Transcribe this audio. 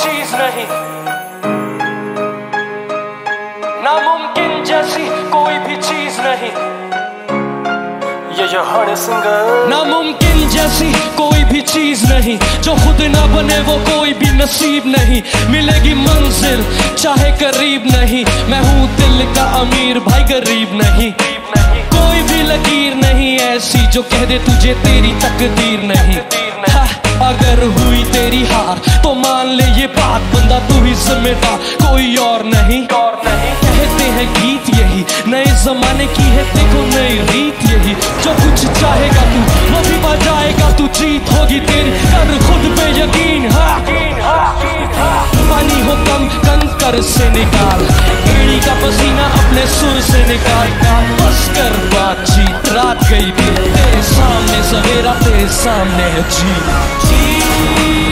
चीज नहीं, नामुमकिन जैसी कोई भी चीज नहीं। ये हर सिंगर नामुमकिन जैसी कोई भी चीज नहीं, जो खुद ना बने वो कोई भी नसीब नहीं। मिलेगी मंजिल चाहे करीब नहीं, मैं हूँ दिल का अमीर भाई गरीब नहीं। कोई भी लकीर नहीं ऐसी जो कह दे तुझे तेरी तकदीर नहीं। अगर हुई तेरी हार तो मान ले ये बात, बंदा तू ही जिम्मेदार कोई और नहीं। कहते हैं गीत यही नए जमाने की है, देखो नई रीत यही। जो कुछ चाहेगा तू वो भी बजाएगा, तू जीत होगी तेरी, कर खुद पे यकीन। पानी हो कम कंकर से निकाल, एड़ी का पसीना अपने सुर से निकाल। बस कर बातचीत, रात गई भी तेरे सामने, सवेरा तेरे सामने है जी।